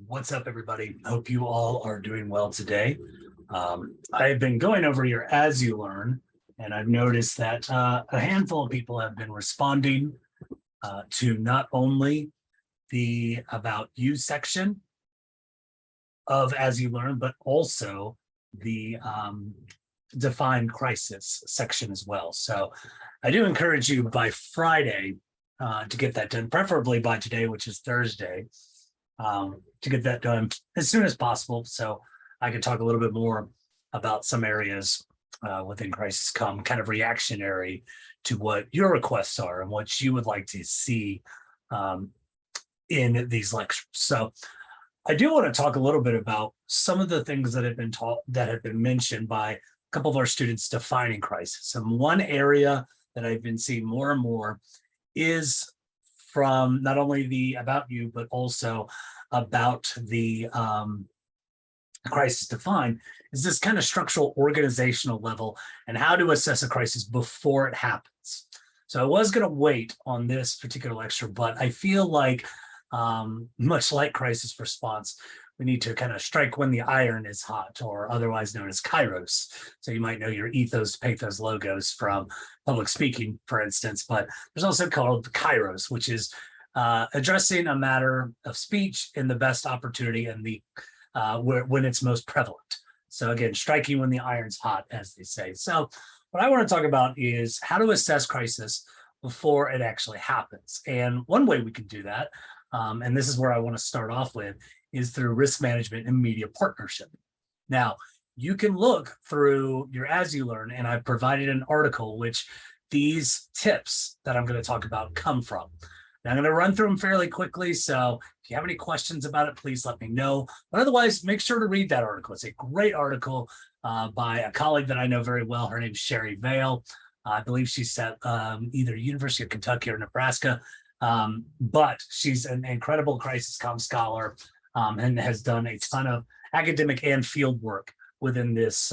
What's up, everybody? Hope you all are doing well today. I've been going over your As You Learn, and I've noticed that a handful of people have been responding to not only the About You section of As You Learn, but also the Define Crisis section as well. So I do encourage you by Friday to get that done, preferably by today, which is Thursday, to get that done as soon as possible. So I can talk a little bit more about some areas within Crisis Come, kind of reactionary to what your requests are and what you would like to see in these lectures. So I do want to talk a little bit about some of the things that have been taught, that have been mentioned by a couple of our students defining crisis. And one area that I've been seeing more and more is from not only the About You, but also about the crisis defined, is this kind of structural organizational level and how to assess a crisis before it happens. So I was going to wait on this particular lecture, but I feel like much like crisis response, we need to kind of strike when the iron is hot, or otherwise known as Kairos. So you might know your ethos, pathos logos from public speaking, for instance, but there's also called Kairos, which is addressing a matter of speech in the best opportunity and the when it's most prevalent. So again, striking when the iron's hot, as they say. So what I want to talk about is how to assess crisis before it actually happens. And one way we can do that, and this is where I want to start off with, is through risk management and media partnership. Now, you can look through your As You Learn, and I've provided an article which these tips that I'm going to talk about come from. Now, I'm going to run through them fairly quickly, so if you have any questions about it, please let me know. But otherwise, make sure to read that article. It's a great article by a colleague that I know very well. Her name is Sherry Vale. I believe she's at either University of Kentucky or Nebraska, but she's an incredible crisis comm scholar and has done a ton of academic and field work within this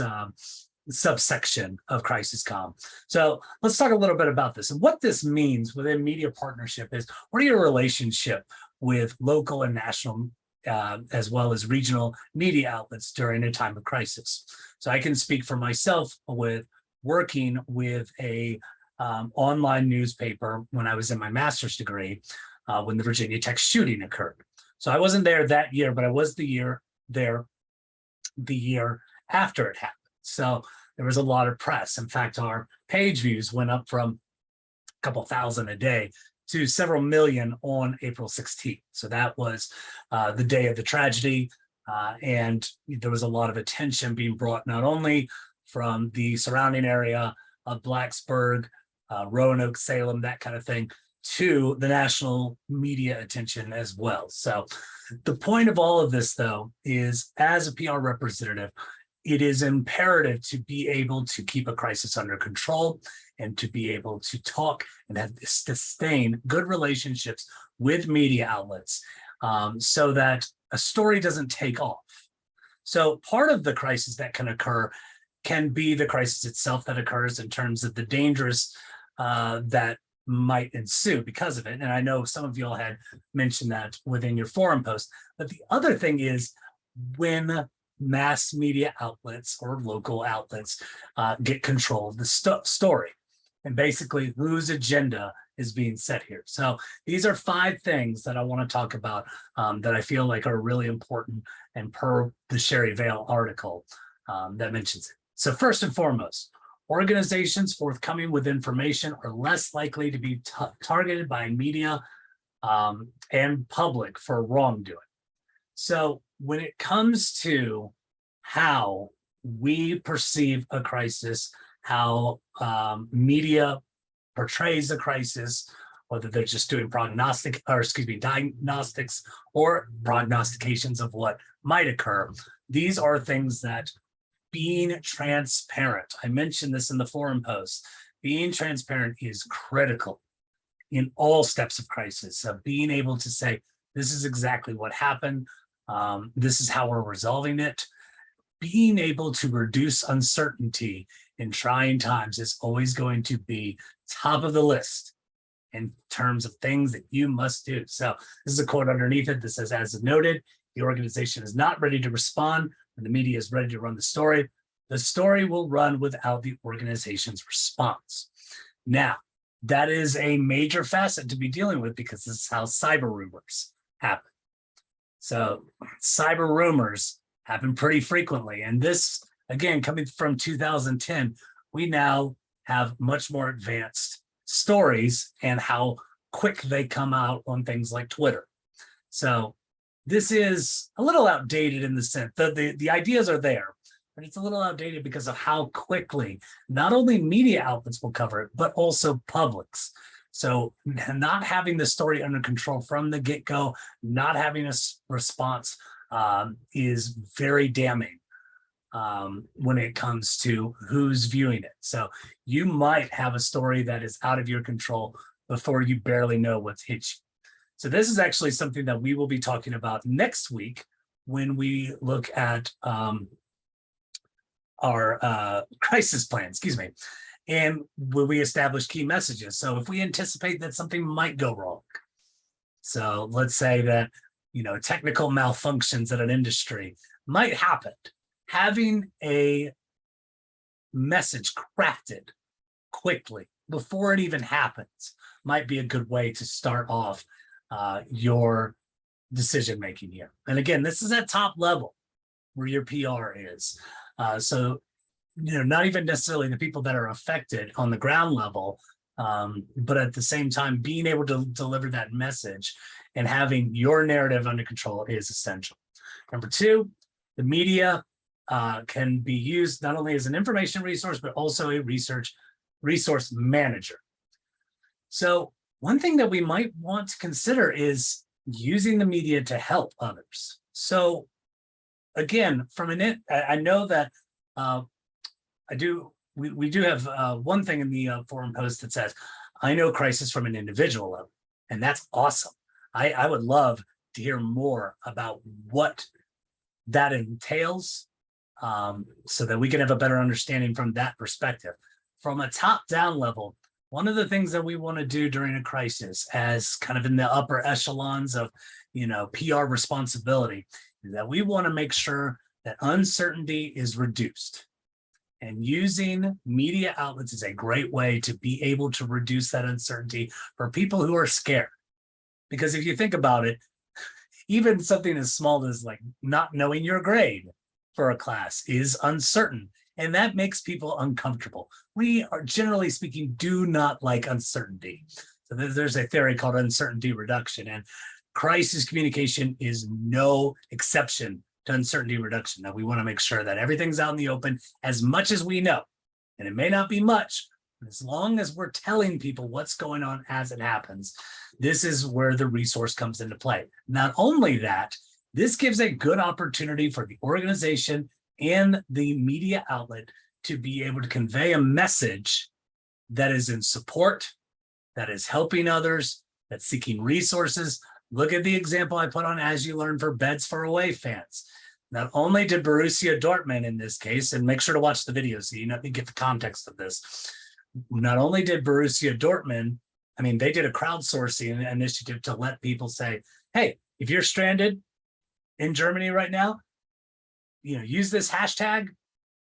subsection of crisis comm. So let's talk a little bit about this. And what this means within media partnership is, what are your relationship with local and national as well as regional media outlets during a time of crisis? So I can speak for myself with working with a online newspaper when I was in my master's degree when the Virginia Tech shooting occurred. So I wasn't there that year, but I was the year after it happened. So there was a lot of press. In fact, our page views went up from a couple thousand a day to several million on April 16th. So that was the day of the tragedy. And there was a lot of attention being brought not only from the surrounding area of Blacksburg, Roanoke, Salem, that kind of thing, to the national media attention as well. So the point of all of this, though, is as a PR representative, it is imperative to be able to keep a crisis under control and to be able to talk and have sustain good relationships with media outlets so that a story doesn't take off. So part of the crisis that can occur can be the crisis itself that occurs in terms of the dangerous that might ensue because of it. And I know some of you all had mentioned that within your forum post. But the other thing is when mass media outlets or local outlets get control of the story and basically whose agenda is being set here. So these are 5 things that I want to talk about that I feel like are really important, and per the Sherry Vale article that mentions it. So first and foremost, organizations forthcoming with information are less likely to be targeted by media and public for wrongdoing. So when it comes to how we perceive a crisis, how media portrays a crisis, whether they're just doing diagnostics or prognostications of what might occur, these are things that being transparent, I mentioned this in the forum post, being transparent is critical in all steps of crisis. So being able to say, this is exactly what happened, this is how we're resolving it. Being able to reduce uncertainty in trying times is always going to be top of the list in terms of things that you must do. So this is a quote underneath it that says, as noted, the organization is not ready to respond and the media is ready to run the story will run without the organization's response. Now, that is a major facet to be dealing with because this is how cyber rumors happen. So cyber rumors happen pretty frequently. And this, again, coming from 2010, we now have much more advanced stories and how quick they come out on things like Twitter. So this is a little outdated in the sense that the ideas are there, but it's a little outdated because of how quickly not only media outlets will cover it, but also publics. So not having the story under control from the get-go, not having a response is very damning when it comes to who's viewing it. So you might have a story that is out of your control before you barely know what's hit you. So this is actually something that we will be talking about next week when we look at our crisis plan, and when we establish key messages. So if we anticipate that something might go wrong, so let's say that, technical malfunctions at an industry might happen, having a message crafted quickly before it even happens might be a good way to start off your decision making here. And again, this is at top level where your PR is. So not even necessarily the people that are affected on the ground level, but at the same time, being able to deliver that message and having your narrative under control is essential. Number two, the media can be used not only as an information resource, but also a resource manager. So one thing that we might want to consider is using the media to help others. So again, I know that we do have one thing in the forum post that says, I know crisis from an individual level, and that's awesome. I would love to hear more about what that entails so that we can have a better understanding from that perspective. From a top-down level, one of the things that we want to do during a crisis, as kind of in the upper echelons of, PR responsibility, is that we want to make sure that uncertainty is reduced. And using media outlets is a great way to be able to reduce that uncertainty for people who are scared. Because if you think about it, even something as small as like not knowing your grade for a class is uncertain. And that makes people uncomfortable. We are, generally speaking, do not like uncertainty. So there's a theory called uncertainty reduction, and crisis communication is no exception to uncertainty reduction. Now, we want to make sure that everything's out in the open as much as we know. And it may not be much, but as long as we're telling people what's going on as it happens, this is where the resource comes into play. Not only that, this gives a good opportunity for the organization and the media outlet to be able to convey a message that is in support, that is helping others, that's seeking resources. Look at the example I put on As You Learn for Beds for Away fans. Not only did Borussia Dortmund in this case, and make sure to watch the video so you get the context of this. Not only did Borussia Dortmund, they did a crowdsourcing initiative to let people say, hey, if you're stranded in Germany right now, use this hashtag,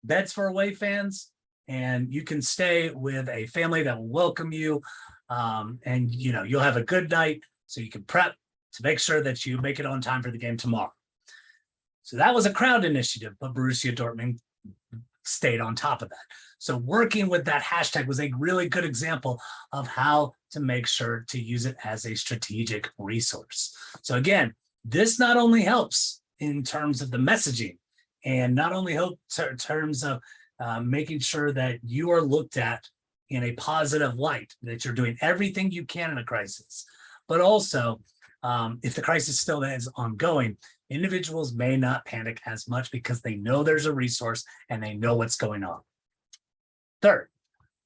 Beds for Away fans, and you can stay with a family that will welcome you. And you'll have a good night so you can prep to make sure that you make it on time for the game tomorrow. So that was a crowd initiative, but Borussia Dortmund stayed on top of that. So working with that hashtag was a really good example of how to make sure to use it as a strategic resource. So again, this not only helps in terms of the messaging, and not only helps in terms of making sure that you are looked at in a positive light, that you're doing everything you can in a crisis, but also if the crisis still is ongoing, individuals may not panic as much because they know there's a resource and they know what's going on. Third,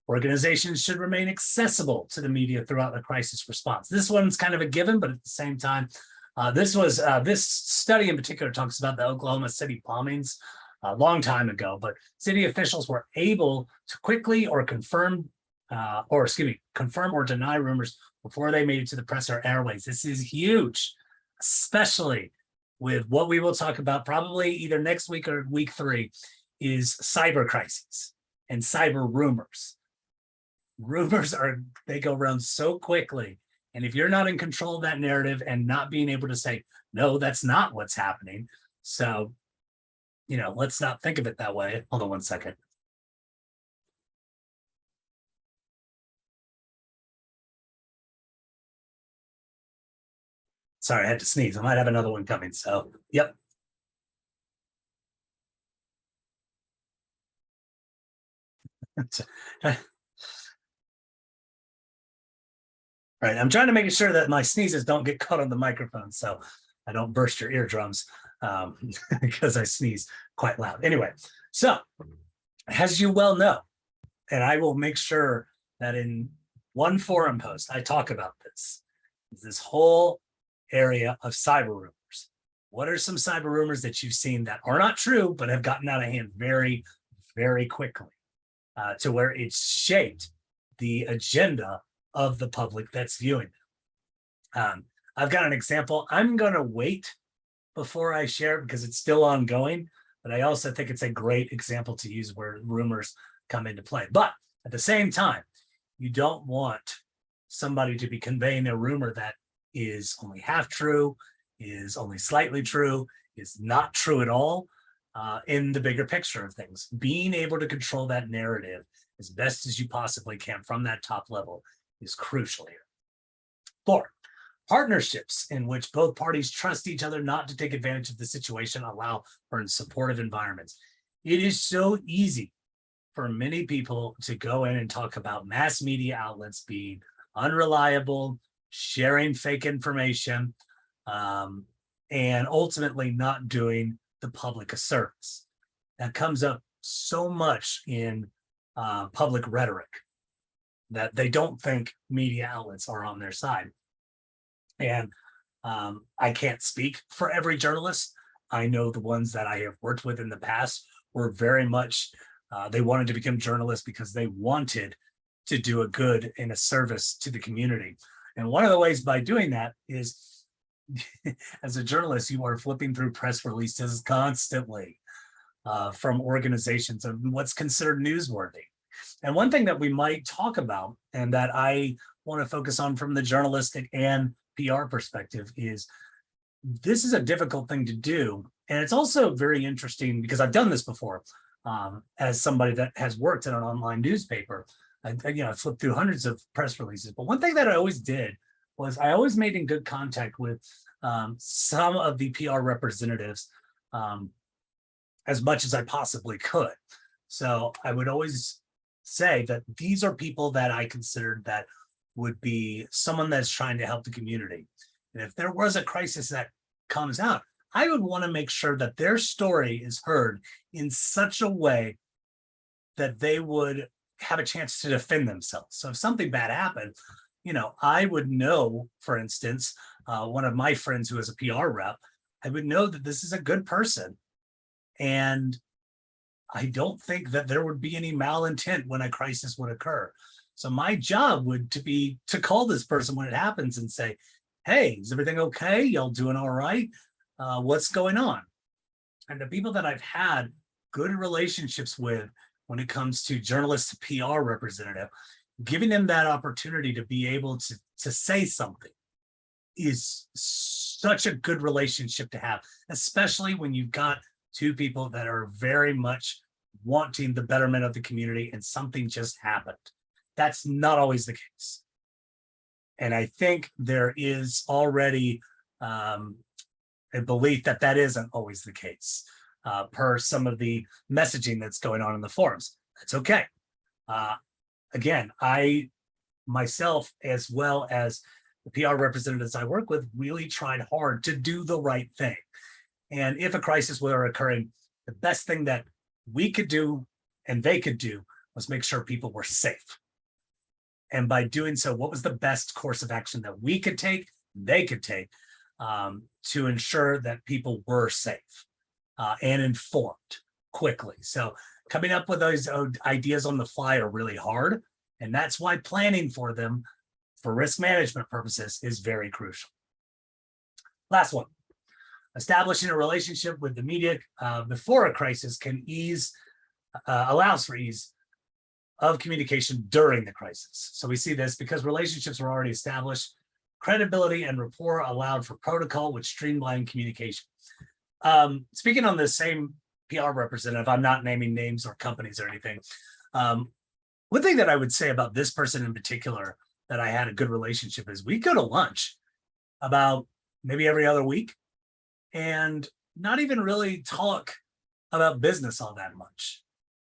organizations should remain accessible to the media throughout the crisis response. This one's kind of a given, but at the same time, this study in particular talks about the Oklahoma City bombings a long time ago, but city officials were able to quickly confirm or deny rumors before they made it to the press or airways. This is huge, especially with what we will talk about probably either next week or week 3 is cyber crises and cyber rumors. Rumors they go around so quickly. And if you're not in control of that narrative and not being able to say, no, that's not what's happening. So, let's not think of it that way. Hold on one second. Sorry, I had to sneeze. I might have another one coming. So, yep. Right. I'm trying to make sure that my sneezes don't get caught on the microphone so I don't burst your eardrums because I sneeze quite loud. Anyway, so as you well know, and I will make sure that in one forum post I talk about this whole area of cyber rumors. What are some cyber rumors that you've seen that are not true but have gotten out of hand very, very quickly to where it's shaped the agenda of the public that's viewing them? I've got an example. I'm going to wait before I share it because it's still ongoing, but I also think it's a great example to use where rumors come into play. But at the same time, you don't want somebody to be conveying a rumor that is only half true, is only slightly true, is not true at all in the bigger picture of things. Being able to control that narrative as best as you possibly can from that top level is crucial here. 4, partnerships in which both parties trust each other not to take advantage of the situation allow for supportive environments. It is so easy for many people to go in and talk about mass media outlets being unreliable, sharing fake information, and ultimately not doing the public a service. That comes up so much in public rhetoric that they don't think media outlets are on their side. And I can't speak for every journalist. I know the ones that I have worked with in the past were very much, they wanted to become journalists because they wanted to do a good and a service to the community. And one of the ways by doing that is, as a journalist, you are flipping through press releases constantly from organizations of what's considered newsworthy. And one thing that we might talk about, and that I want to focus on from the journalistic and PR perspective, is this is a difficult thing to do. And it's also very interesting because I've done this before as somebody that has worked in an online newspaper. I flipped through hundreds of press releases. But one thing that I always did was I always made in good contact with some of the PR representatives as much as I possibly could. So I would always say that these are people that I considered that would be someone that's trying to help the community. And if there was a crisis that comes out, I would want to make sure that their story is heard in such a way that they would have a chance to defend themselves. So if something bad happened, I would know, for instance, one of my friends who is a PR rep, I would know that this is a good person. And I don't think that there would be any malintent when a crisis would occur. So my job would be to call this person when it happens and say, hey, is everything okay? Y'all doing all right? What's going on? And the people that I've had good relationships with when it comes to journalist to PR representative, giving them that opportunity to be able to say something is such a good relationship to have, especially when you've got two people that are very much wanting the betterment of the community and something just happened. That's not always the case. And I think there is already a belief that that isn't always the case per some of the messaging that's going on in the forums. That's okay. Again, I myself, as well as the PR representatives I work with, really tried hard to do the right thing. And if a crisis were occurring, the best thing that we could do and they could do was make sure people were safe. And by doing so, what was the best course of action that we could take, they could take to ensure that people were safe and informed quickly. So coming up with those ideas on the fly are really hard. And that's why planning for them for risk management purposes is very crucial. Last one. establishing a relationship with the media before a crisis can allows for ease of communication during the crisis. So we see this because relationships were already established. Credibility and rapport allowed for protocol, which streamlined communication. Speaking on the same PR representative, I'm not naming names or companies or anything. One thing that I would say about this person in particular that I had a good relationship is we go to lunch about maybe every other week and not even really talk about business all that much.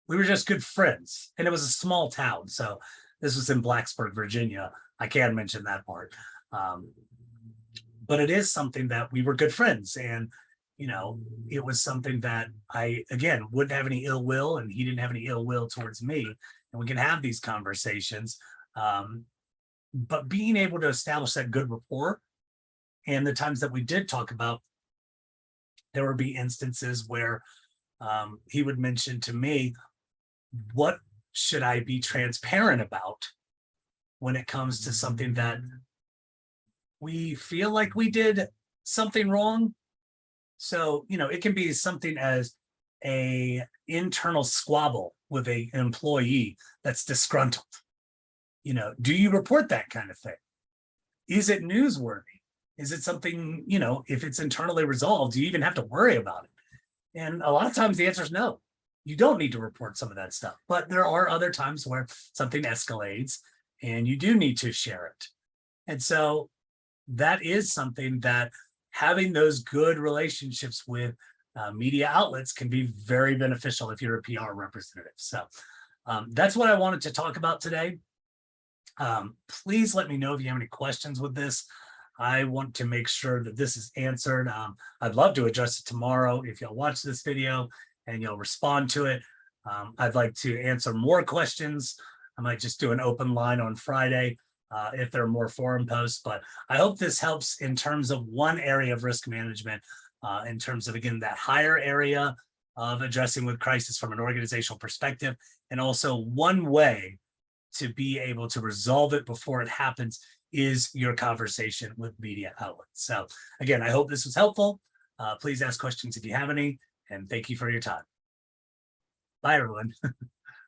We were just good friends, and it was a small town. So this was in Blacksburg, Virginia. I can't mention that part. But it is something that we were good friends. And, you know, it was something that I, again, wouldn't have any ill will, and he didn't have any ill will towards me. And we can have these conversations. But being able to establish that good rapport, and the times that we did talk about, there would be instances where he would mention to me, what should I be transparent about when it comes to something that we feel like we did something wrong? So, you know, it can be something as a internal squabble with an employee that's disgruntled. You know, do you report that kind of thing? Is it newsworthy? Is it something, you know, if it's internally resolved, do you even have to worry about it? And a lot of times the answer is no. You don't need to report some of that stuff, but there are other times where something escalates and you do need to share it. And so that is something that having those good relationships with media outlets can be very beneficial if you're a PR representative. So that's what I wanted to talk about today. Please let me know if you have any questions with this. I want to make sure that this is answered. I'd love to address it tomorrow if you'll watch this video and you'll respond to it. I'd like to answer more questions. I might just do an open line on Friday if there are more forum posts, but I hope this helps in terms of one area of risk management, in terms of, again, that higher area of addressing with crisis from an organizational perspective, and also one way to be able to resolve it before it happens is your conversation with media outlets. So again, I hope this was helpful. Please ask questions if you have any, and thank you for your time. Bye, everyone.